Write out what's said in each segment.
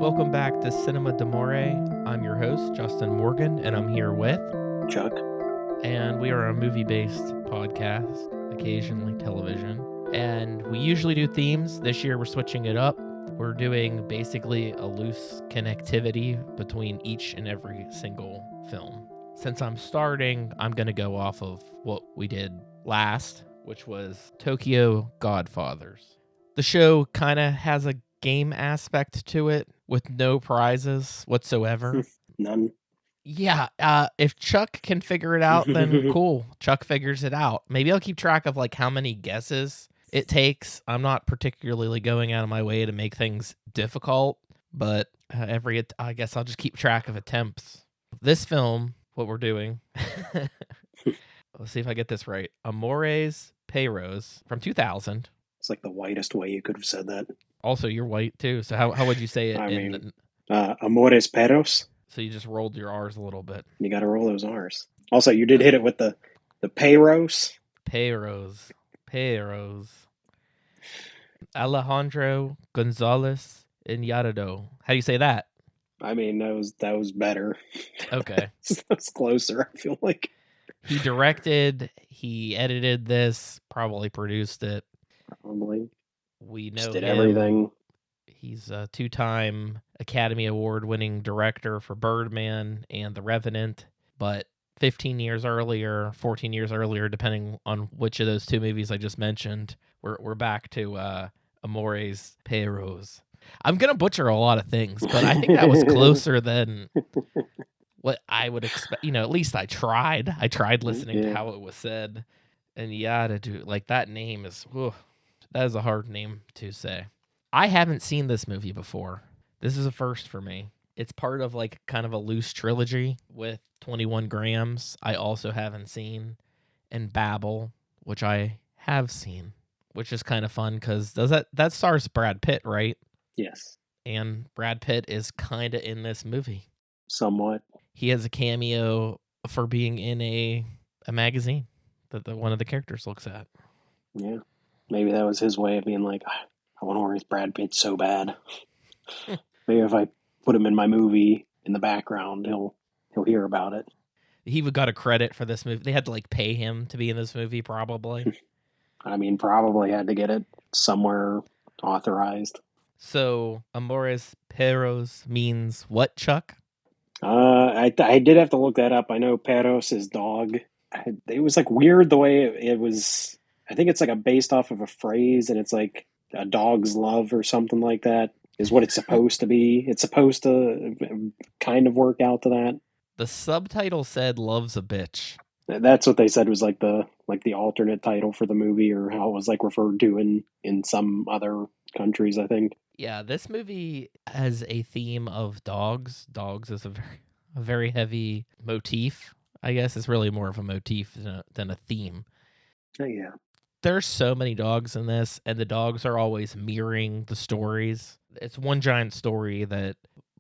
Welcome back to Cinema d'Amore. I'm your host, Justin Morgan, and I'm here with Chuck. And we are a movie-based podcast, occasionally television. And we usually do themes. This year we're switching it up. We're doing basically a loose connectivity between each and every single film. Since I'm starting, I'm going to go off of what we did last, which was Tokyo Godfathers. The show kind of has a game aspect to it with no prizes whatsoever. None. Yeah, if Chuck can figure it out, then cool. Chuck figures it out. Maybe I'll keep track of like how many guesses it takes. I'm not particularly going out of my way to make things difficult, but I guess I'll just keep track of attempts. This film, what we're doing, let's see if I get this right. Amores, perros from 2000. It's like the whitest way you could have said that. Also, you're white too, so how would you say it? Amores, perros. So you just rolled your R's a little bit. You got to roll those R's. Also, you did hit it with the perros. Perros. Alejandro González Iñárritu. How do you say that? I mean, that was better. Okay. That's closer, I feel like. He directed, he edited this, probably produced it. Probably. We know just did him. Everything. He's a 2-time Academy Award-winning director for Birdman and The Revenant, but 14 years earlier, depending on which of those two movies I just mentioned, we're back to Amores Perros. I'm gonna butcher a lot of things, but I think that was closer than what I would expect. At least I tried. I tried listening to how it was said, and like that name is. That is a hard name to say. I haven't seen this movie before. This is a first for me. It's part of like kind of a loose trilogy with 21 Grams I also haven't seen, and Babel, which I have seen, which is kind of fun because that stars Brad Pitt, right? Yes. And Brad Pitt is kind of in this movie. Somewhat. He has a cameo for being in a magazine that one of the characters looks at. Yeah. Maybe that was his way of being like, I want to work with Brad Pitt so bad. Maybe if I put him in my movie in the background, he'll hear about it. He got a credit for this movie. They had to like pay him to be in this movie, probably. I mean, probably had to get it somewhere authorized. So, Amores Perros means what, Chuck? I did have to look that up. I know Perros is dog. It was like weird the way it was. I think it's like based off of a phrase, and it's like a dog's love or something like that is what it's supposed to be. It's supposed to kind of work out to that. The subtitle said "loves a bitch." That's what they said was like the alternate title for the movie, or how it was like referred to in some other countries, I think. Yeah, this movie has a theme of dogs. Dogs is a very heavy motif. I guess it's really more of a motif than a theme. Oh, yeah. There's so many dogs in this, and the dogs are always mirroring the stories. It's one giant story that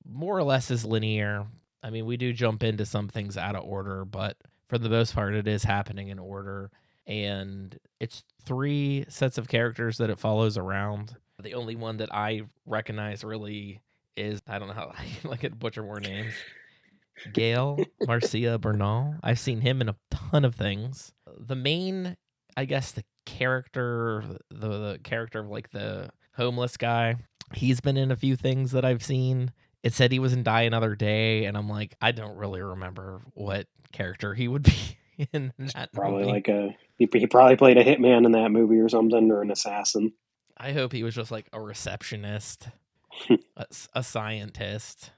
more or less is linear. I mean, we do jump into some things out of order, but for the most part, it is happening in order. And it's 3 sets of characters that it follows around. The only one that I recognize really is, I don't know how I can butcher more names. Gail Marcia Bernal. I've seen him in a ton of things. The main, I guess, the character of like the homeless guy, he's been in a few things that I've seen. It said he was in Die Another Day, and I'm like, I don't really remember what character he would be in that probably movie. He probably played a hitman in that movie or something, or an assassin. I hope he was just like a receptionist, a scientist.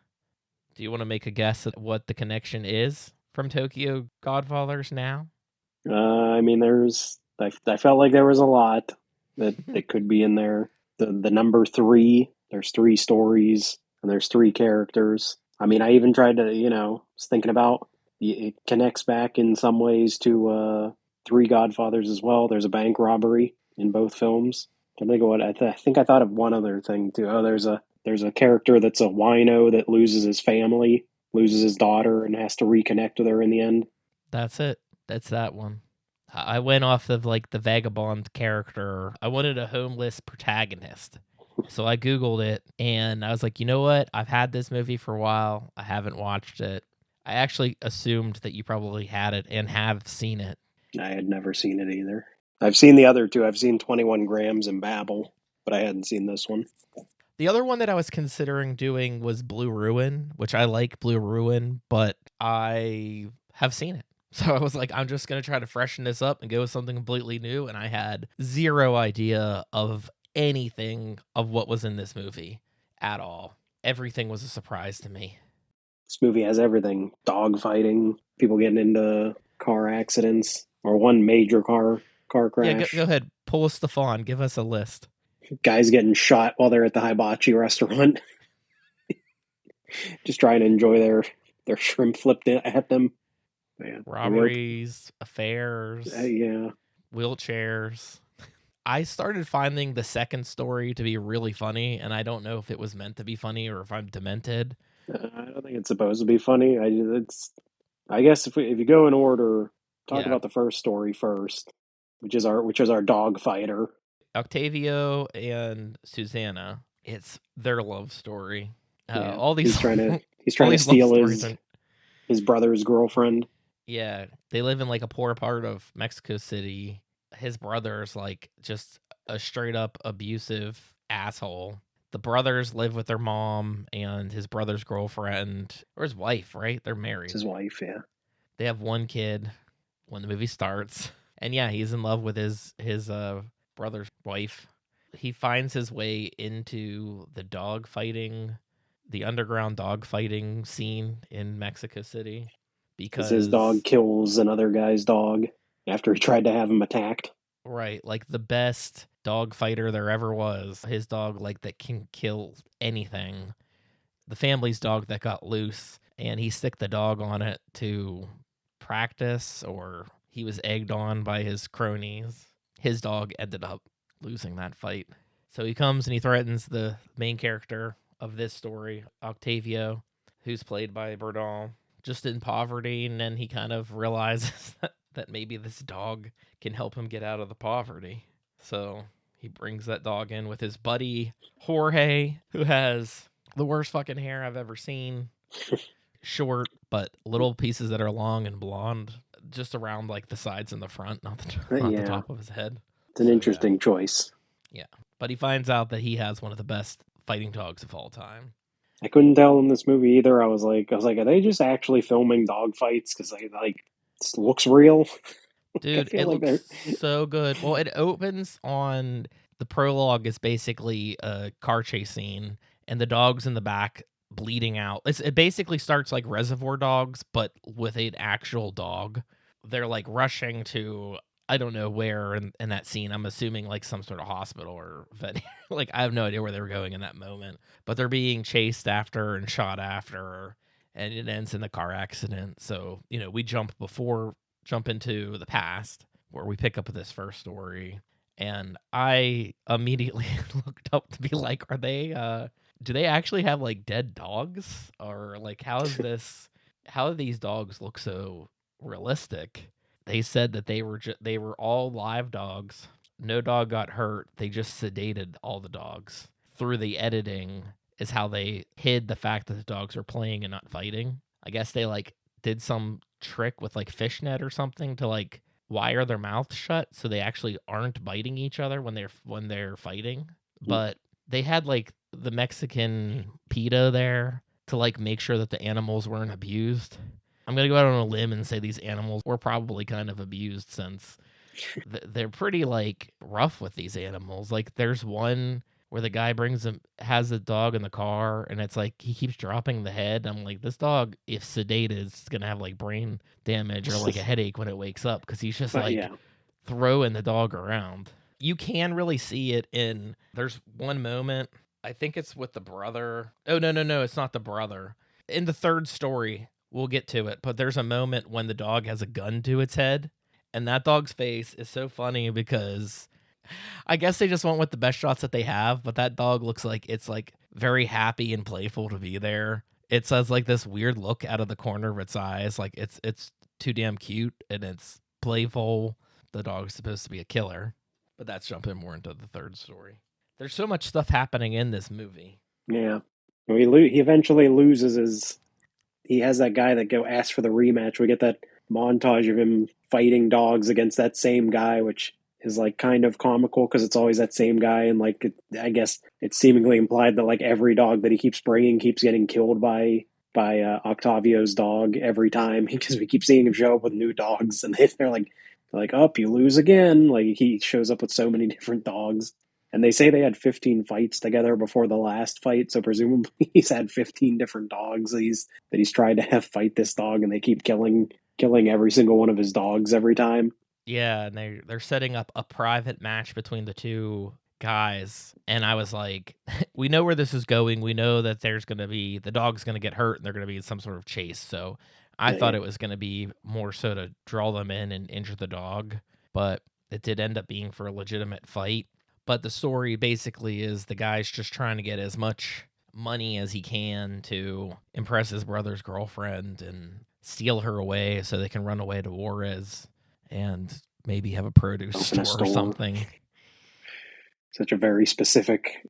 Do you want to make a guess at what the connection is from Tokyo Godfathers now? I mean, I felt like there was a lot that could be in there. The number 3, there's 3 stories, and there's 3 characters. I mean, I even tried to, was thinking about, it connects back in some ways to 3 Godfathers as well. There's a bank robbery in both films. I think I thought of one other thing too. Oh, there's a character that's a wino that loses his family, loses his daughter, and has to reconnect with her in the end. That's it. That's that one. I went off of like the vagabond character. I wanted a homeless protagonist. So I Googled it, and I was like, you know what? I've had this movie for a while. I haven't watched it. I actually assumed that you probably had it and have seen it. I had never seen it either. I've seen the other two. I've seen 21 Grams and Babel, but I hadn't seen this one. The other one that I was considering doing was Blue Ruin, which I like Blue Ruin, but I have seen it. So I was like, I'm just going to try to freshen this up and go with something completely new. And I had zero idea of anything of what was in this movie at all. Everything was a surprise to me. This movie has everything: dog fighting, people getting into car accidents, or one major car crash. Yeah, go ahead. Pull us the fawn. Give us a list. Guys getting shot while they're at the hibachi restaurant, just trying to enjoy their shrimp flipped at them. Man, Robberies, affairs, yeah. wheelchairs. I started finding the second story to be really funny, and I don't know if it was meant to be funny or if I'm demented. I don't think it's supposed to be funny. I guess if you go in order, talk about the first story first, which is our dog fighter. Octavio and Susanna. It's their love story. Yeah, all these he's trying to steal his brother's girlfriend. Yeah, they live in like a poor part of Mexico City. His brother's like just a straight up abusive asshole. The brothers live with their mom and his brother's girlfriend, or his wife, right? They're married. It's his wife, yeah. They have one kid when the movie starts. And yeah, he's in love with his brother's wife. He finds his way into the underground dog fighting scene in Mexico City because his dog kills another guy's dog after he tried to have him attacked. Right, like the best dog fighter there ever was. His dog, like, that can kill anything. The family's dog that got loose, and he sicked the dog on it to practice, or he was egged on by his cronies. His dog ended up losing that fight. So he comes and he threatens the main character of this story, Octavio, who's played by Berdal, just in poverty, and then he kind of realizes that maybe this dog can help him get out of the poverty. So he brings that dog in with his buddy, Jorge, who has the worst fucking hair I've ever seen. Short, but little pieces that are long and blonde, just around like the sides and the front, not the top of his head. It's an interesting choice. Yeah, but he finds out that he has one of the best fighting dogs of all time. I couldn't tell in this movie either. I was like, are they just actually filming dog fights? Because this looks real. Dude, it looks so good. Well, it opens on the prologue is basically a car chase scene, and the dog's in the back bleeding out. It basically starts like Reservoir Dogs, but with an actual dog. They're like rushing to, I don't know where in that scene. I'm assuming like some sort of hospital or vet. Like, I have no idea where they were going in that moment, but they're being chased after and shot after, and it ends in the car accident. So, we jump into the past where we pick up this first story, and I immediately looked up to be like, do they actually have like dead dogs, or like how do these dogs look so realistic? They said that they were all live dogs. No dog got hurt. They just sedated all the dogs. Through the editing is how they hid the fact that the dogs are playing and not fighting. I guess they like did some trick with like fishnet or something to like wire their mouths shut so they actually aren't biting each other when they're fighting. But they had like the Mexican PETA there to like make sure that the animals weren't abused. I'm going to go out on a limb and say these animals were probably kind of abused, since they're pretty like rough with these animals. Like there's one where the guy has the dog in the car, and it's like he keeps dropping the head. I'm like, this dog, if sedated, is going to have like brain damage or like a headache when it wakes up, because he's just throwing the dog around. You can really see it there's one moment, I think it's with the brother. Oh, no, it's not the brother. In the third story, we'll get to it, but there's a moment when the dog has a gun to its head, and that dog's face is so funny because I guess they just went with the best shots that they have, but that dog looks like it's like very happy and playful to be there. It says like this weird look out of the corner of its eyes, like it's too damn cute and it's playful. The dog's supposed to be a killer, but that's jumping more into the third story. There's so much stuff happening in this movie. Yeah. Well, he eventually loses his. He has that guy that go ask for the rematch. We get that montage of him fighting dogs against that same guy, which is like kind of comical because it's always that same guy, and like I guess it's seemingly implied that like every dog that he keeps bringing keeps getting killed by Octavio's dog every time because we keep seeing him show up with new dogs, and they're like, "Up, you lose again!" Like he shows up with so many different dogs. And they say they had 15 fights together before the last fight, so presumably he's had 15 different dogs that he's tried to have fight this dog, and they keep killing every single one of his dogs every time. Yeah, and they're setting up a private match between the two guys, and I was like, we know where this is going. We know that the dog's gonna get hurt, and they're gonna be in some sort of chase. So I thought Yeah. it was gonna be more so to draw them in and injure the dog, but it did end up being for a legitimate fight. But the story basically is the guy's just trying to get as much money as he can to impress his brother's girlfriend and steal her away so they can run away to Juarez and maybe have a produce Open a store or store. something. Such a very specific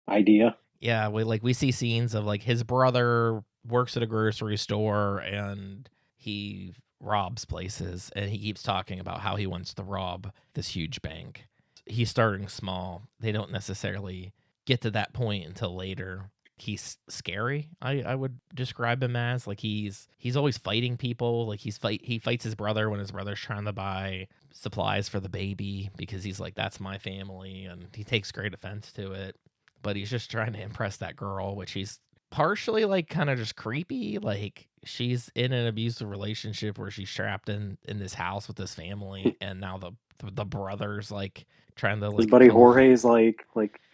idea. Yeah, we see scenes of like his brother works at a grocery store and he robs places, and he keeps talking about how he wants to rob this huge bank. He's starting small. They don't necessarily get to that point until later. He's scary. I would describe him as like he's always fighting people. Like he fights his brother when his brother's trying to buy supplies for the baby because he's like, that's my family, and he takes great offense to it. But he's just trying to impress that girl, which he's partially like kind of just creepy. Like she's in an abusive relationship where she's trapped in this house with this family, and now the brother's like trying to His like buddy come. Jorge's like,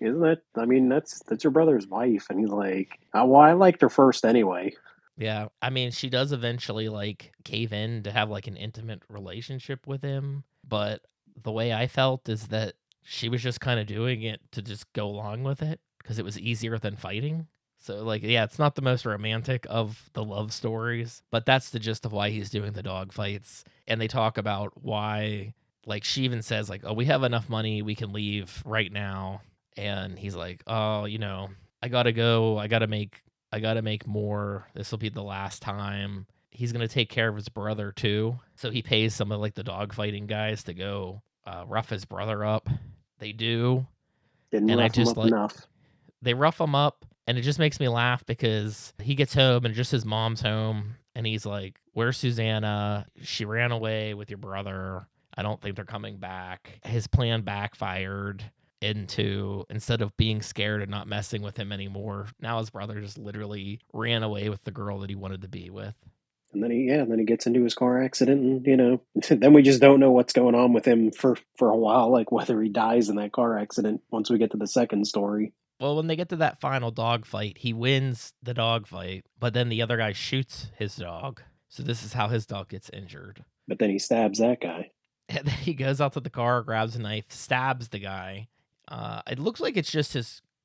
isn't that? I mean, that's your brother's wife, and he's like, well, I liked her first anyway. Yeah, I mean, she does eventually like cave in to have like an intimate relationship with him, but the way I felt is that she was just kind of doing it to just go along with it because it was easier than fighting. So like, yeah, it's not the most romantic of the love stories, but that's the gist of why he's doing the dog fights. And they talk about why, like she even says like, "Oh, we have enough money, we can leave right now." And he's like, "Oh, I gotta go. I gotta make more. This will be the last time." He's gonna take care of his brother too, so he pays some of like the dog fighting guys to go rough his brother up. They do, Didn't and I rough him just up like enough. they rough him up, and it just makes me laugh because he gets home and just his mom's home, and he's like, "Where's Susanna? She ran away with your brother. I don't think they're coming back." His plan backfired into, instead of being scared and not messing with him anymore, now his brother just literally ran away with the girl that he wanted to be with. And then he gets into his car accident, and then we just don't know what's going on with him for a while, like whether he dies in that car accident. Once we get to the second story, Well, when they get to that final dog fight, he wins the dog fight, but then the other guy shoots his dog. So this is how his dog gets injured. but then he stabs that guy. And then he goes out to the car, grabs a knife, stabs the guy. It looks like it's just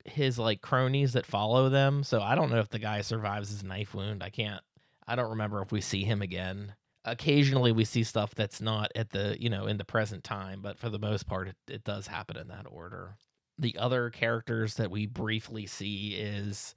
his like cronies that follow them. So I don't know if the guy survives his knife wound. I don't remember if we see him again. Occasionally we see stuff that's not at the, in the present time, but for the most part it does happen in that order. The other characters that we briefly see is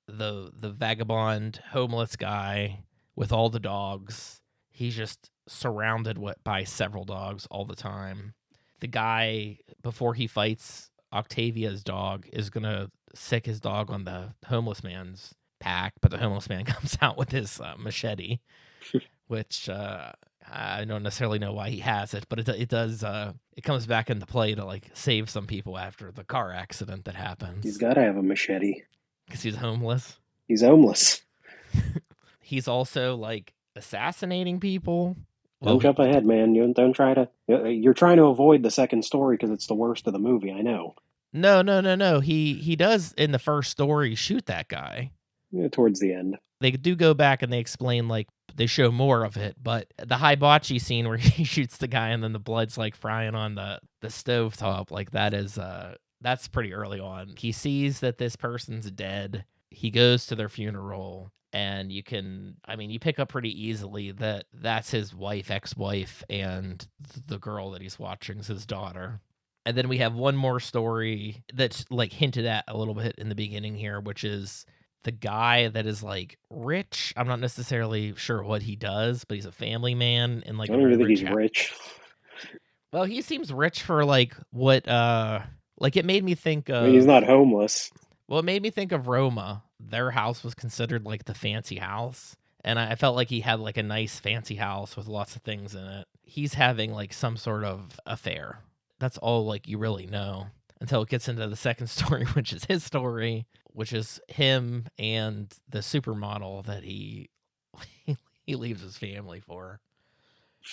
the vagabond homeless guy with all the dogs. He's just surrounded by several dogs all the time. The guy, before he fights Octavia's dog, is gonna sick his dog on the homeless man's pack, but the homeless man comes out with his machete, which I don't necessarily know why he has it, but it does. It comes back into play to like save some people after the car accident that happens. He's got to have a machete because he's homeless. He's homeless. He's also like assassinating people. Don't jump ahead, man. You don't try to. You're trying to avoid the second story because it's the worst of the movie. I know. No. He does in the first story shoot that guy. Yeah, towards the end, they do go back and they explain, like they show more of it. But the hibachi scene where he shoots the guy and then the blood's like frying on the stovetop, like that's pretty early on. He sees that this person's dead. He goes to their funeral. And you pick up pretty easily that that's his ex-wife, and the girl that he's watching is his daughter. And then we have one more story that's like hinted at a little bit in the beginning here, which is the guy that is like rich. I'm not necessarily sure what he does, but he's a family man in like I a don't very even think rich he's house. rich. Well, he seems rich for like what like it made me think I mean, he's not of homeless. well, it made me think of Roma. Their house was considered like the fancy house. And I felt like he had like a nice fancy house with lots of things in it. He's having like some sort of affair. That's all like you really know until it gets into the second story, which is his story, which is him and the supermodel that he he leaves his family for.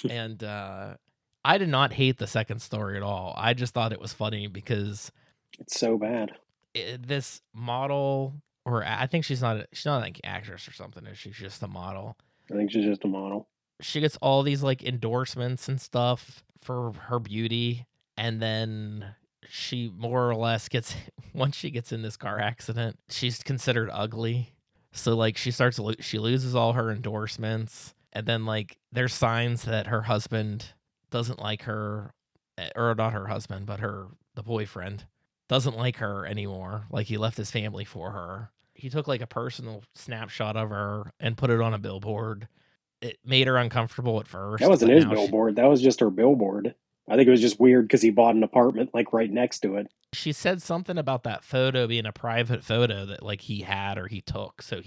And I did not hate the second story at all. I just thought it was funny because It's so bad. this model, or I think she's not like an actress or something. She's just a model. I think she's just a model. She gets all these like endorsements and stuff for her beauty, and then she more or less gets once she gets in this car accident, she's considered ugly. So like she loses all her endorsements, and then like there's signs that her husband doesn't like her, or not her husband, but the boyfriend doesn't like her anymore. Like he left his family for her. He took like a personal snapshot of her and put it on a billboard. It made her uncomfortable at first, That wasn't but his now billboard. That was just her billboard. I think it was just weird because he bought an apartment like right next to it. she said something about that photo being a private photo that like he had or he took. So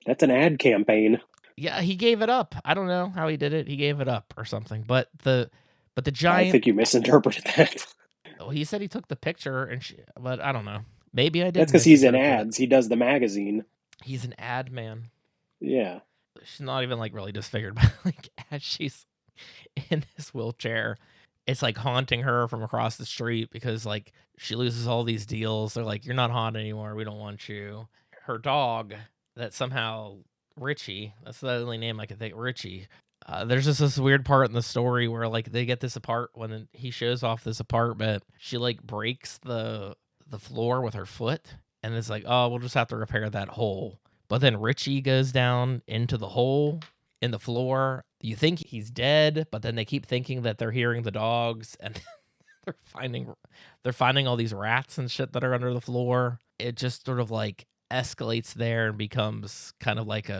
That's an ad campaign. yeah, he gave it up. I don't know how he did it. He gave it up or something. But the I giant, think you misinterpreted that. well, he said he took the picture but I don't know. Maybe I did. That's because he's in misinterpret it. ads. He does the magazine. He's an ad man. Yeah. She's not even like really disfigured, but like as she's in this wheelchair, it's like haunting her from across the street because like she loses all these deals. They're like, you're not hot anymore. We don't want you. Her dog that somehow Richie, that's the only name I can think, Richie. There's just this weird part in the story where like they get this when he shows off this apartment, she like breaks the floor with her foot, and it's like, oh, we'll just have to repair that hole. But then Richie goes down into the hole in the floor. You think he's dead, but then they keep thinking that they're hearing the dogs, and they're finding all these rats and shit that are under the floor. It just sort of like escalates there and becomes kind of like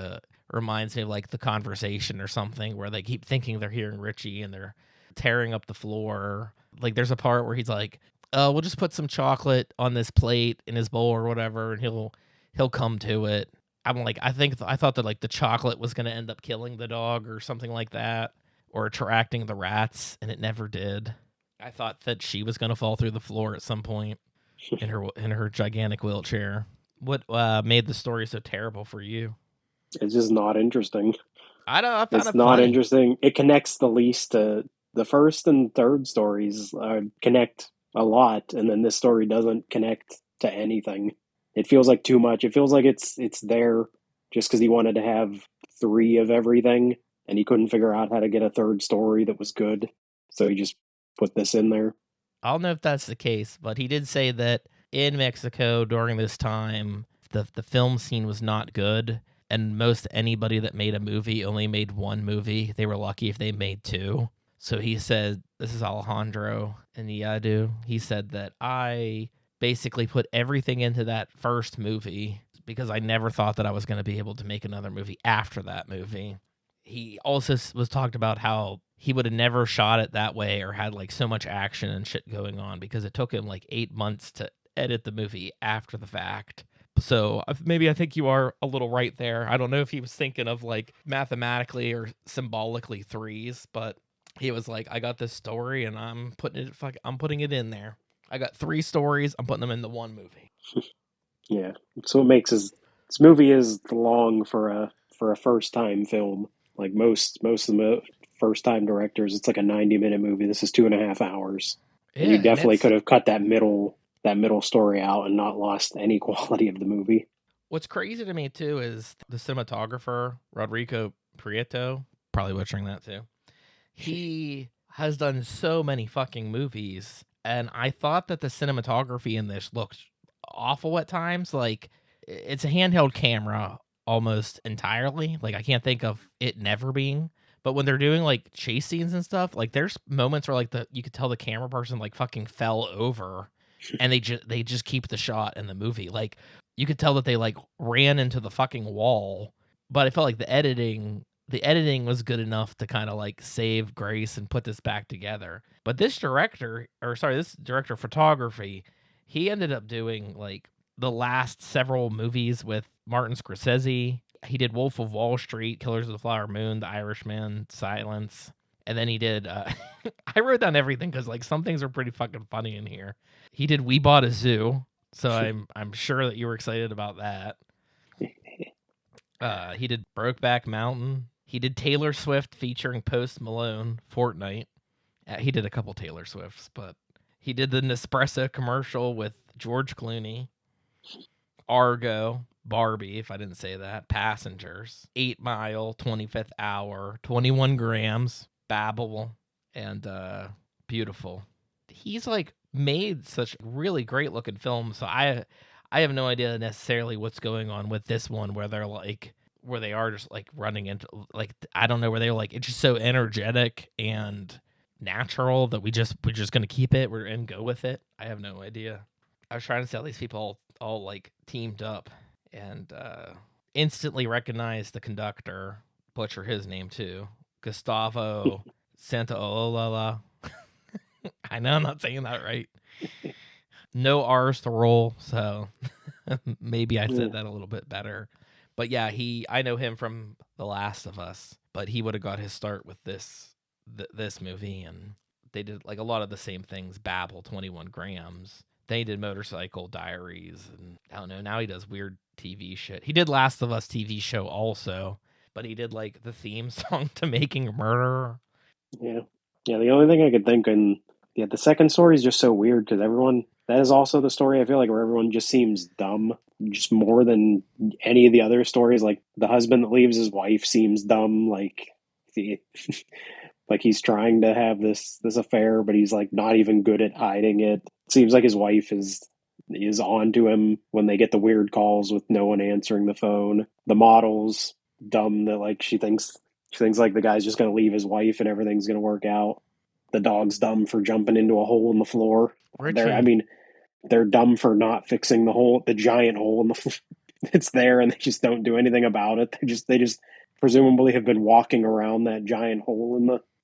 reminds me of like The Conversation or something, where they keep thinking they're hearing Richie and they're tearing up the floor. Like there's a part where he's like, we'll just put some chocolate on this plate in his bowl or whatever, and he'll come to it. I'm like, I thought that like the chocolate was going to end up killing the dog or something like that, or attracting the rats, and it never did. I thought that she was going to fall through the floor at some point in her gigantic wheelchair. What made the story so terrible for you? It's just not interesting. I don't. I found It's it not funny. interesting. It connects the least to the first and third stories. Connect a lot, and then this story doesn't connect to anything. It feels like too much. It feels like it's there just because he wanted to have 3 of everything, and he couldn't figure out how to get a third story that was good, so he just put this in there. I don't know if that's the case, but he did say that in Mexico during this time, the film scene was not good, and most anybody that made a movie only made one movie. They were lucky if they made 2. So he said, this is Alejandro Iñárritu. He said that I basically put everything into that first movie because I never thought that I was going to be able to make another movie after that movie. He also was talked about how he would have never shot it that way or had like so much action and shit going on because it took him like 8 months to edit the movie after the fact. So maybe I think you are a little right there. I don't know if he was thinking of like mathematically or symbolically 3s, but he was like, I got this story and I'm putting it in there. I got 3 stories. I'm putting them in the one movie. Yeah, so it makes this movie is long for a first time film. Like most of the first time directors, it's like a 90-minute movie. This is 2.5 hours. Yeah, And you definitely could have cut that middle story out and not lost any quality of the movie. What's crazy to me too is the cinematographer Rodrigo Prieto, probably butchering that too. He has done so many fucking movies, and I thought that the cinematography in this looked awful at times. Like it's a handheld camera almost entirely. Like I can't think of it never being, But when they're doing like chase scenes and stuff, like there's moments where like you could tell the camera person like fucking fell over, and they just keep the shot in the movie. Like you could tell that they like ran into the fucking wall. But I felt like the editing was good enough to kind of like save grace and put this back together. But this director of photography, he ended up doing like the last several movies with Martin Scorsese. He did Wolf of Wall Street, Killers of the Flower Moon, The Irishman, Silence. And then he did, I wrote down everything because like some things are pretty fucking funny in here. He did We Bought a Zoo. So I'm sure that you were excited about that. He did Brokeback Mountain. He did Taylor Swift featuring Post Malone, Fortnite. He did a couple Taylor Swifts, but he did the Nespresso commercial with George Clooney, Argo, Barbie, if I didn't say that, Passengers, 8 Mile, 25th Hour, 21 Grams, Babel, and Beautiful. He's like made such really great looking films, so I have no idea necessarily what's going on with this one where they are just like running into like I don't know where they're like it's just so energetic and natural that we're just gonna keep it and go with it. I have no idea. I was trying to see how these people all like teamed up and instantly recognized the conductor, butcher his name too, Gustavo Santaolalla. I know I'm not saying that right. No R's to roll, so maybe I said that a little bit better. But yeah, I know him from The Last of Us, but he would have got his start with this movie, and they did like a lot of the same things. Babel, 21 Grams. They did Motorcycle Diaries, and I don't know. Now he does weird TV shit. He did Last of Us TV show also, but he did like the theme song to Making a Murderer. Yeah. The only thing I could think the second story is just so weird because that is also the story I feel like where everyone just seems dumb, just more than any of the other stories. Like the husband that leaves his wife seems dumb, like like he's trying to have this affair, but he's like not even good at hiding it. Seems like his wife is on to him when they get the weird calls with no one answering the phone. The model's dumb that like she thinks like the guy's just going to leave his wife and everything's going to work out. The dog's dumb for jumping into a hole in the floor. They're dumb for not fixing the giant hole in the floor. It's there and they just don't do anything about it. They just presumably have been walking around that giant hole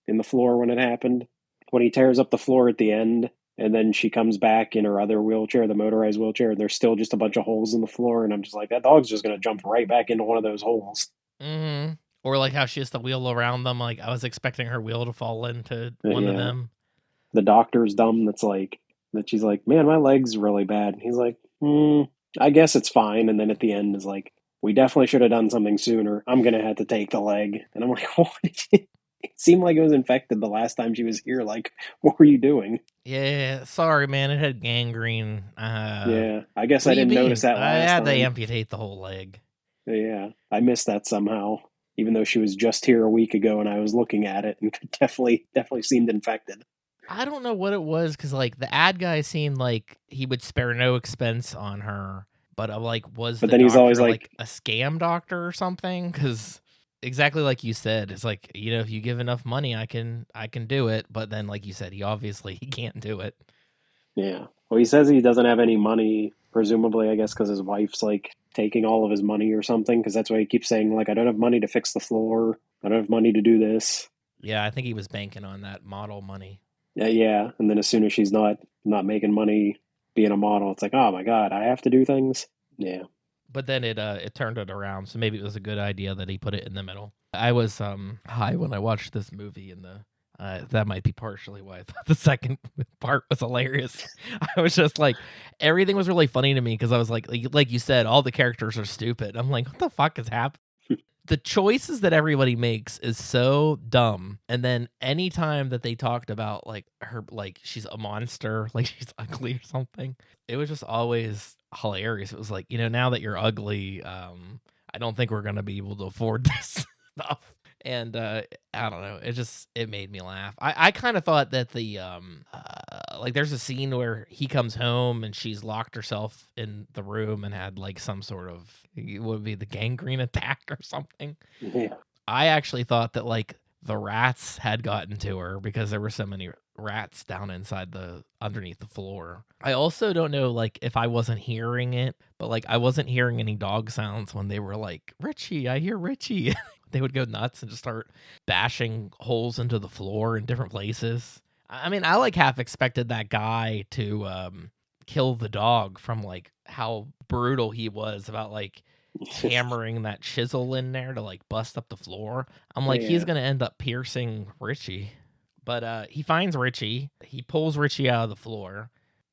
in the floor when it happened. When he tears up the floor at the end and then she comes back in her other wheelchair, the motorized wheelchair, and there's still just a bunch of holes in the floor, and I'm just like, that dog's just going to jump right back into one of those holes. Mm-hmm. Or like how she has to wheel around them. Like I was expecting her wheel to fall into one of them. The doctor's dumb. That she's like, man, my leg's really bad. And he's like, I guess it's fine. And then at the end is like, we definitely should have done something sooner. I'm going to have to take the leg. And I'm like, what? It seemed like it was infected the last time she was here. Like, what were you doing? Yeah, sorry, man. It had gangrene. Yeah, I guess I didn't notice that last time. I had to amputate the whole leg. Yeah, I missed that somehow. Even though she was just here a week ago and I was looking at it and definitely seemed infected. I don't know what it was because like the ad guy seemed like he would spare no expense on her, but I'm like, but then he's always like a scam doctor or something? Because exactly like you said, it's like, you know, if you give enough money, I can do it. But then, like you said, he can't do it. Yeah. Well, he says he doesn't have any money, presumably, I guess, because his wife's like taking all of his money or something. Because that's why he keeps saying, like, I don't have money to fix the floor. I don't have money to do this. Yeah, I think he was banking on that model money. Yeah. And then as soon as she's not making money being a model, it's like, oh my God, I have to do things. Yeah. But then it turned it around, so maybe it was a good idea that he put it in the middle. I was high when I watched this movie, and that might be partially why I thought the second part was hilarious. I was just like, everything was really funny to me because I was like you said, all the characters are stupid. I'm like, what the fuck is happening? The choices that everybody makes is so dumb. And then anytime that they talked about like her, like she's a monster, like she's ugly or something, it was just always hilarious. It was like, you know, now that you're ugly, I don't think we're gonna be able to afford this stuff. And I don't know, it made me laugh. I kind of thought that the like there's a scene where he comes home and she's locked herself in the room and had like some sort of, what would be the gangrene attack or something. Yeah. I actually thought that like the rats had gotten to her because there were so many rats down inside underneath the floor. I also don't know, like, if I wasn't hearing it, but like I wasn't hearing any dog sounds when they were like, Richie, I hear Richie. They would go nuts and just start bashing holes into the floor in different places. I mean, I like half expected that guy to kill the dog from like how brutal he was about like hammering that chisel in there to like bust up the floor. I'm like, he's gonna end up piercing Richie. But he finds Richie. He pulls Richie out of the floor.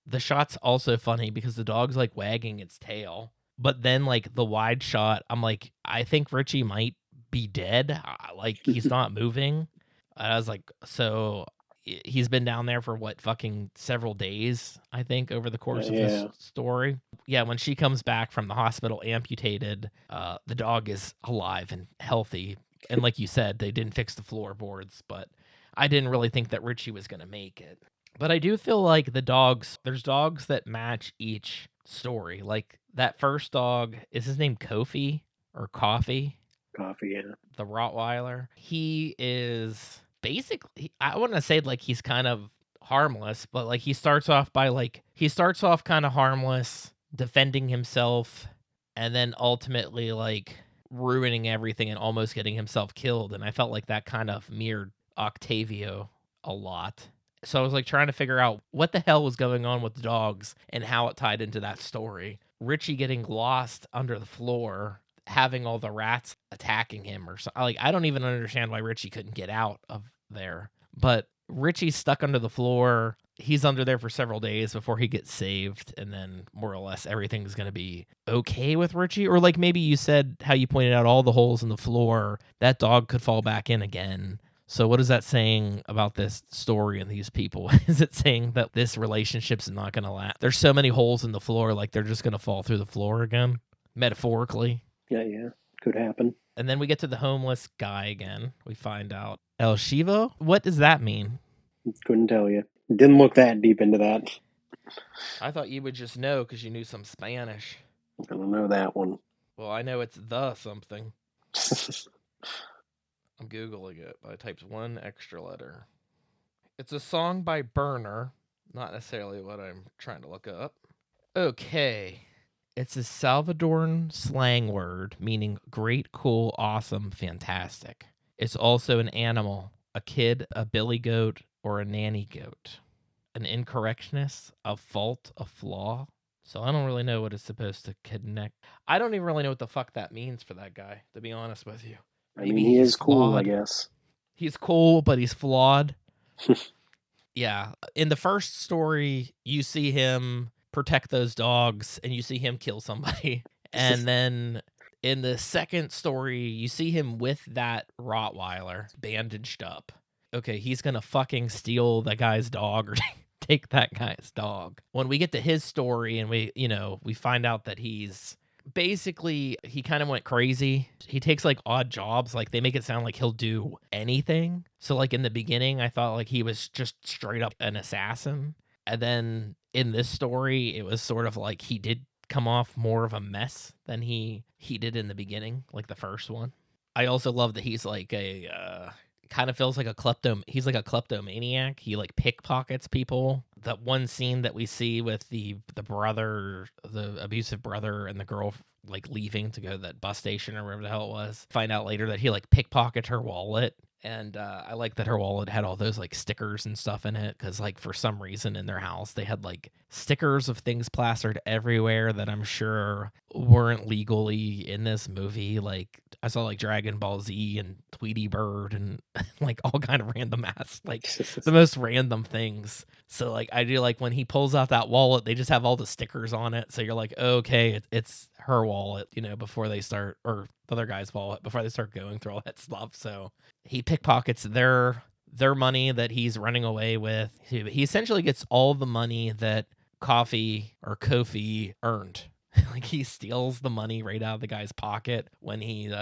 The shot's also funny because the dog's like wagging its tail. But then like the wide shot, I'm like, I think Richie might be dead. Like he's not moving. I was like, so he's been down there for what, fucking several days, I think, over the course of this story. Yeah, when she comes back from the hospital amputated, the dog is alive and healthy. And like you said, they didn't fix the floorboards, but I didn't really think that Richie was going to make it. But I do feel like there's dogs that match each story. Like that first dog, is his name Kofi or Coffee? Coffee, yeah. The Rottweiler. He is basically, I wouldn't say like he's kind of harmless, but like he starts off kind of harmless, defending himself, and then ultimately like ruining everything and almost getting himself killed. And I felt like that kind of mirrored Octavio a lot. So I was like trying to figure out what the hell was going on with the dogs and how it tied into that story. Richie getting lost under the floor, having all the rats attacking him or something. Like, I don't even understand why Richie couldn't get out of there. But Richie's stuck under the floor. He's under there for several days before he gets saved. And then more or less everything's going to be okay with Richie. Or like maybe you said how you pointed out all the holes in the floor. That dog could fall back in again. So what is that saying about this story and these people? Is it saying that this relationship's not going to last? There's so many holes in the floor, like they're just going to fall through the floor again, metaphorically. Yeah, could happen. And then we get to the homeless guy again. We find out El Chivo. What does that mean? Couldn't tell you. Didn't look that deep into that. I thought you would just know because you knew some Spanish. I don't know that one. Well, I know it's the something. I'm Googling it, but I typed one extra letter. It's a song by Burner. Not necessarily what I'm trying to look up. Okay. It's a Salvadoran slang word meaning great, cool, awesome, fantastic. It's also an animal, a kid, a billy goat, or a nanny goat. An incorrectness, a fault, a flaw. So I don't really know what it's supposed to connect. I don't even really know what the fuck that means for that guy, to be honest with you. Maybe I mean, he is cool, flawed. I guess. He's cool, but he's flawed. Yeah. In the first story, you see him protect those dogs, and you see him kill somebody. And then in the second story, you see him with that Rottweiler bandaged up. Okay, he's going to fucking steal that guy's dog or take that guy's dog. When we get to his story and we find out that he's basically, he kind of went crazy. He takes like odd jobs. Like they make it sound like he'll do anything. So like in the beginning, I thought like he was just straight up an assassin. And then in this story, it was sort of like he did come off more of a mess than he did in the beginning, like the first one. I also love that he's like kind of feels like he's like a kleptomaniac. He like pickpockets people. That one scene that we see with the brother, the abusive brother, and the girl like leaving to go to that bus station or wherever the hell it was. Find out later that he like pickpocketed her wallet. And I like that her wallet had all those like stickers and stuff in it, because like for some reason in their house they had like stickers of things plastered everywhere that I'm sure weren't legally in this movie. Like I saw like Dragon Ball Z and Tweety Bird and like all kind of random ass, like the most random things. So like I do like when he pulls out that wallet, they just have all the stickers on it. So you're like, okay, it's her wallet, before they start, or the other guy's wallet before they start going through all that stuff. So he pickpockets their money that he's running away with. He essentially gets all the money that Kofi earned. Like he steals the money right out of the guy's pocket when he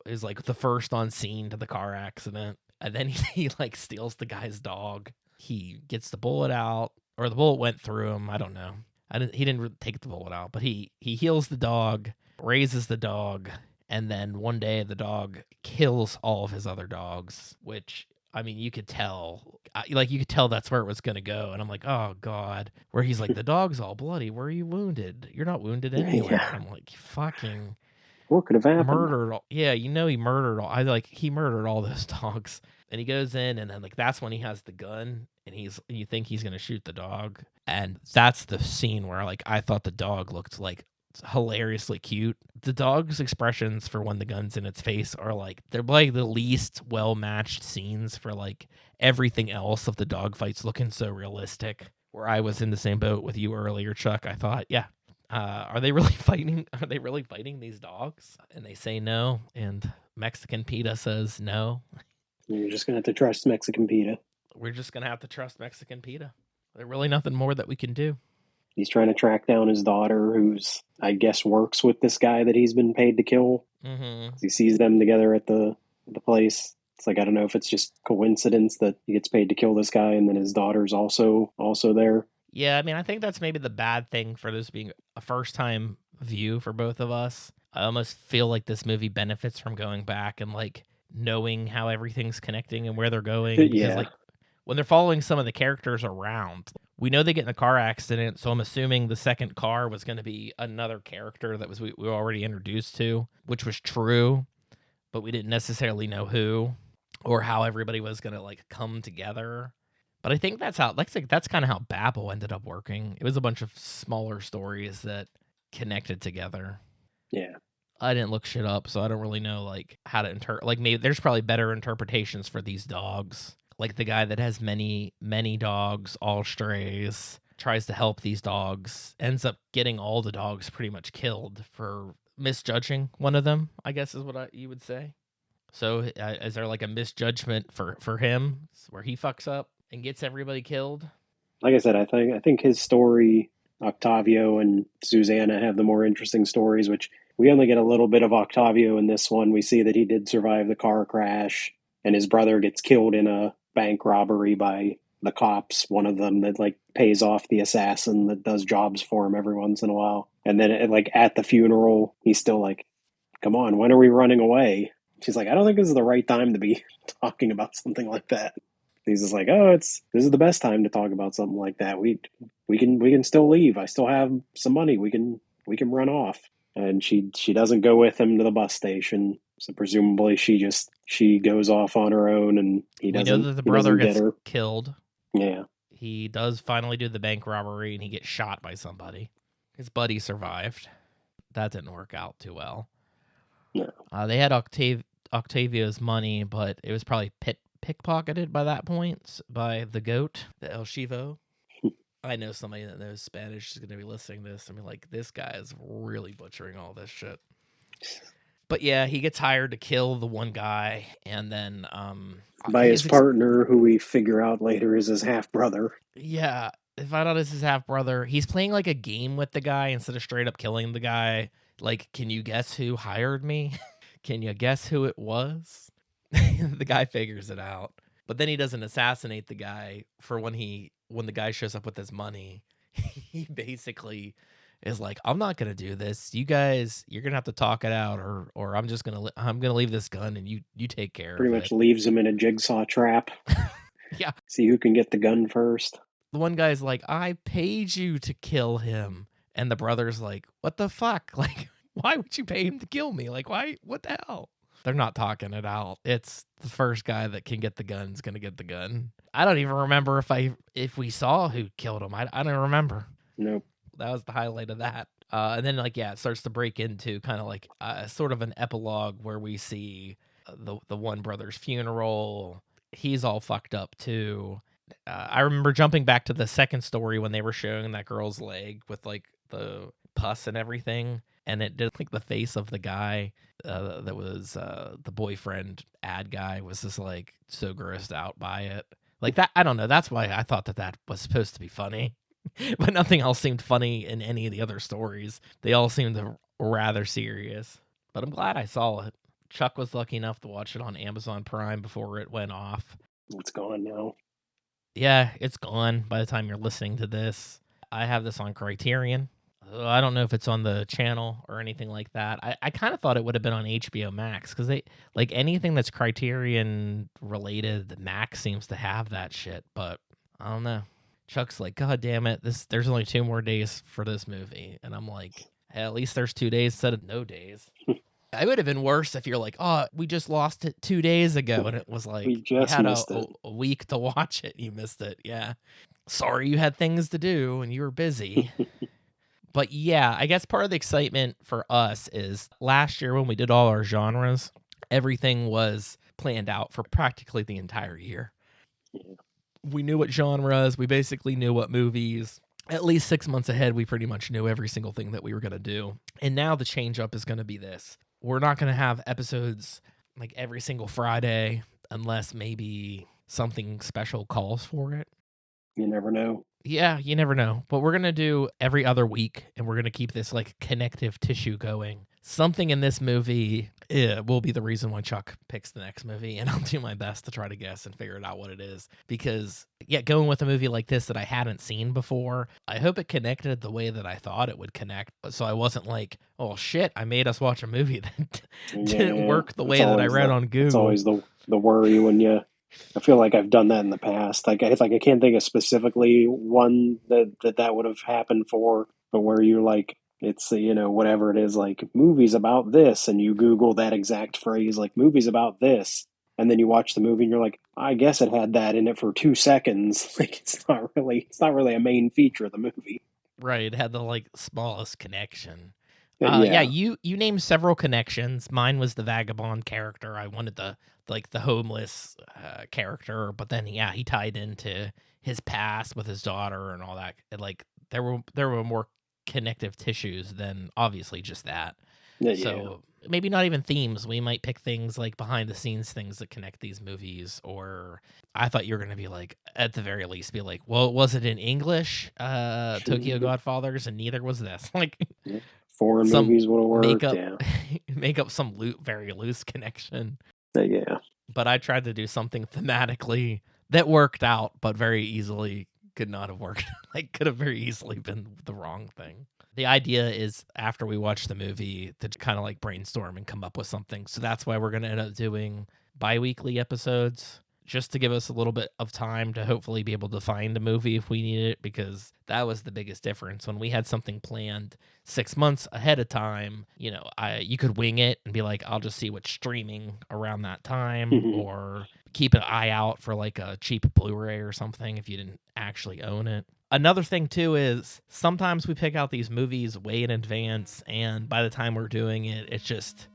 is like the first on scene to the car accident. And then he like steals the guy's dog. He gets the bullet out, or the bullet went through him. I don't know. He didn't take the bullet out, but he heals the dog, raises the dog, And then one day the dog kills all of his other dogs, which, I mean, you could tell. You could tell that's where it was going to go. And I'm like, oh, God. Where he's like, the dog's all bloody. Where are you wounded? You're not wounded anywhere. Yeah. I'm like, fucking What could have happened? murdered all. Yeah, he murdered all. He murdered all those dogs. And he goes in, and then, that's when he has the gun, and you think he's going to shoot the dog. And that's the scene where, I thought the dog looked, hilariously cute. The dog's expressions for when the gun's in its face are they're the least well matched scenes for everything else of the dog fights looking so realistic. Where I was in the same boat with you earlier, Chuck. I thought, yeah, are they really fighting? Are they really fighting these dogs? And they say no, and Mexican PETA says no. You're just gonna have to trust Mexican PETA. We're just gonna have to trust Mexican PETA. There's really nothing more that we can do. He's trying to track down his daughter, who's, I guess, works with this guy that he's been paid to kill. Mm-hmm. He sees them together at the place. It's I don't know if it's just coincidence that he gets paid to kill this guy, and then his daughter's also there. Yeah, I mean, I think that's maybe the bad thing for this being a first-time view for both of us. I almost feel like this movie benefits from going back and knowing how everything's connecting and where they're going. Yeah. Because when they're following some of the characters around, we know they get in a car accident, so I'm assuming the second car was going to be another character that we were already introduced to, which was true, but we didn't necessarily know who or how everybody was going to come together. But I think that's how that's kind of how Babel ended up working. It was a bunch of smaller stories that connected together. Yeah. I didn't look shit up, so I don't really know how to interpret. Maybe there's probably better interpretations for these dogs. The guy that has many, many dogs, all strays, tries to help these dogs, ends up getting all the dogs pretty much killed for misjudging one of them, I guess is what you would say. So is there a misjudgment for him where he fucks up and gets everybody killed? Like I said, I think his story, Octavio and Susanna have the more interesting stories, which we only get a little bit of Octavio in this one. We see that he did survive the car crash, and his brother gets killed in a bank robbery by the cops, one of them that pays off the assassin that does jobs for him every once in a while. And then at the funeral, he's still come on, when are we running away? She's I don't think this is the right time to be talking about something like that. He's just this is the best time to talk about something like that. We can still leave. I still have some money. We can run off. And she doesn't go with him to the bus station. So presumably she goes off on her own, and we know that the brother gets killed. Yeah. He does finally do the bank robbery, and he gets shot by somebody. His buddy survived. That didn't work out too well. No. They had Octavio's money, but it was probably pickpocketed by that point by the goat, the El Chivo. I know somebody that knows Spanish is going to be listening to this and be like, this guy is really butchering all this shit. But yeah, he gets hired to kill the one guy, and then by his partner, who we figure out later is his half brother. Yeah, I find out it's his half brother. He's playing a game with the guy instead of straight up killing the guy. Can you guess who hired me? Can you guess who it was? The guy figures it out, but then he doesn't assassinate the guy for when the guy shows up with his money. He basically is I'm not gonna do this. You guys, you're gonna have to talk it out, or I'm gonna leave this gun and you take care of it. Pretty much leaves him in a jigsaw trap. Yeah. See who can get the gun first. The one guy's I paid you to kill him, and the brother's what the fuck? Why would you pay him to kill me? Why? What the hell? They're not talking it out. It's the first guy that can get the gun's gonna get the gun. I don't even remember if we saw who killed him. I don't remember. Nope. That was the highlight of that. And then it starts to break into kind of sort of an epilogue where we see the one brother's funeral. He's all fucked up too. I remember jumping back to the second story when they were showing that girl's leg with the pus and everything, and it did the face of the guy that was the boyfriend ad guy was just so grossed out by it. That, I don't know. That's why I thought that was supposed to be funny. But nothing else seemed funny in any of the other stories. They all seemed rather serious. But I'm glad I saw it. Chuck was lucky enough to watch it on Amazon Prime before it went off. It's gone now. Yeah, it's gone by the time you're listening to this. I have this on Criterion. I don't know if it's on the channel or anything like that. I kind of thought it would have been on HBO Max because they like anything that's Criterion related. Max seems to have that shit, but I don't know. Chuck's like, God damn it! There's only 2 more days for this movie, and I'm like, hey, at least there's 2 days instead of no days. It would have been worse if you're like, oh, we just lost it 2 days ago, and it was like you had a week to watch it. You missed it. Yeah, sorry, you had things to do and you were busy. But yeah, I guess part of the excitement for us is last year when we did all our genres, everything was planned out for practically the entire year. Yeah. We knew what genres, we basically knew what movies. At least 6 months ahead, we pretty much knew every single thing that we were going to do. And now the change up is going to be this. We're not going to have episodes like every single Friday unless maybe something special calls for it. You never know. Yeah, you never know. But we're going to do every other week, and we're going to keep this like connective tissue going. Something in this movie will be the reason why Chuck picks the next movie, and I'll do my best to try to guess and figure it out what it is. Because, yeah, going with a movie like this that I hadn't seen before, I hope it connected the way that I thought it would connect. So I wasn't like, oh, shit, I made us watch a movie that didn't work the way that I read on Google. It's always the worry when you... I feel like I've done that in the past. Like I can't think of specifically one that would have happened for, but where you're like, it's, whatever it is, like movies about this, and you Google that exact phrase, like movies about this, and then you watch the movie and you're like, I guess it had that in it for 2 seconds. Like it's not really a main feature of the movie. Right. It had the like smallest connection. Yeah, you named several connections. Mine was the vagabond character. I wanted the homeless character, but then he tied into his past with his daughter and all that. Like there were more connective tissues than obviously just that. So maybe not even themes. We might pick things like behind the scenes things that connect these movies. Or I thought you were going to be like, at the very least, be like, well, was it in English? Tokyo Godfathers, and neither was this. Like. Yeah. Foreign movies would have worked. Make up some very loose connection. Yeah. But I tried to do something thematically that worked out, but very easily could not have worked. Like, could have very easily been the wrong thing. The idea is after we watch the movie to kind of like brainstorm and come up with something. So that's why we're going to end up doing bi-weekly episodes, just to give us a little bit of time to hopefully be able to find a movie if we need it, because that was the biggest difference. When we had something planned 6 months ahead of time, you could wing it and be like, I'll just see what's streaming around that time, or keep an eye out for like a cheap Blu-ray or something if you didn't actually own it. Another thing too is sometimes we pick out these movies way in advance, and by the time we're doing it, it's just,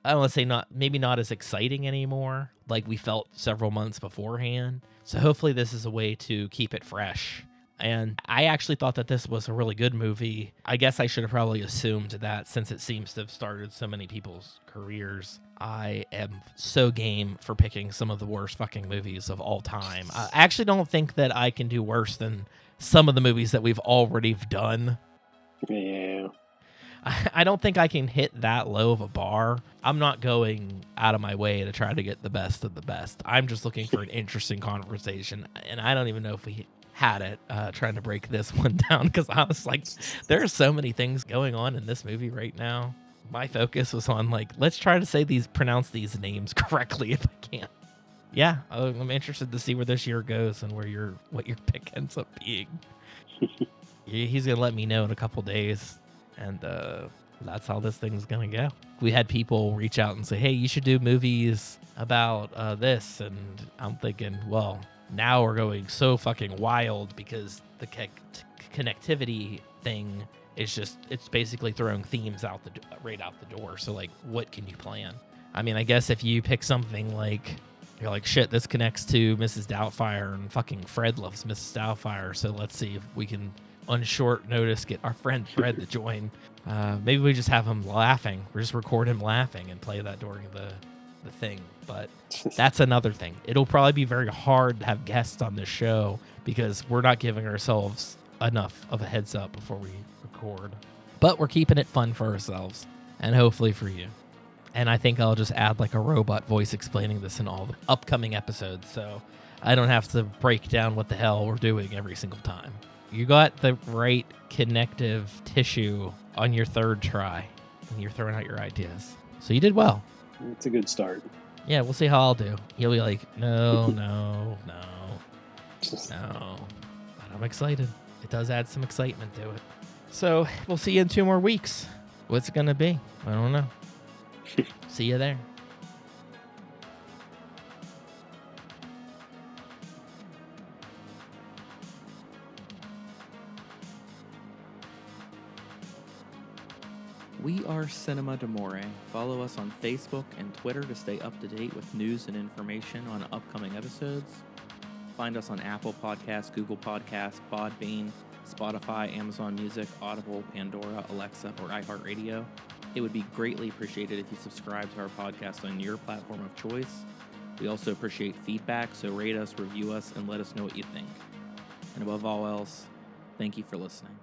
I don't want to say maybe not as exciting anymore, like we felt several months beforehand. So hopefully this is a way to keep it fresh. And I actually thought that this was a really good movie. I guess I should have probably assumed that since it seems to have started so many people's careers. I am so game for picking some of the worst fucking movies of all time. I actually don't think that I can do worse than some of the movies that we've already done. Yeah. I don't think I can hit that low of a bar. I'm not going out of my way to try to get the best of the best. I'm just looking for an interesting conversation, and I don't even know if we had it trying to break this one down, because I was like, there are so many things going on in this movie right now. My focus was on like, let's try to pronounce these names correctly if I can. Yeah, I'm interested to see where this year goes and what your pick ends up being. He's gonna let me know in a couple days. And that's how this thing's going to go. We had people reach out and say, hey, you should do movies about this. And I'm thinking, well, now we're going so fucking wild because the connectivity thing is it's basically throwing themes right out the door. So, like, what can you plan? I mean, I guess if you pick something like, you're like, shit, this connects to Mrs. Doubtfire, and fucking Fred loves Mrs. Doubtfire. So let's see if we can, on short notice, get our friend Fred to join. Maybe we just have him laughing. We just record him laughing and play that during the thing. But that's another thing. It'll probably be very hard to have guests on this show because we're not giving ourselves enough of a heads up before we record. But we're keeping it fun for ourselves and hopefully for you. And I think I'll just add like a robot voice explaining this in all the upcoming episodes, so I don't have to break down what the hell we're doing every single time. You got the right connective tissue on your third try, and you're throwing out your ideas. So you did well. It's a good start. Yeah, we'll see how I'll do. You'll be like, no. But I'm excited. It does add some excitement to it. So we'll see you in 2 more weeks. What's it going to be? I don't know. See you there. We are Cinema d'Amore. Follow us on Facebook and Twitter to stay up to date with news and information on upcoming episodes. Find us on Apple Podcasts, Google Podcasts, Podbean, Spotify, Amazon Music, Audible, Pandora, Alexa, or iHeartRadio. It would be greatly appreciated if you subscribe to our podcast on your platform of choice. We also appreciate feedback, so rate us, review us, and let us know what you think. And above all else, thank you for listening.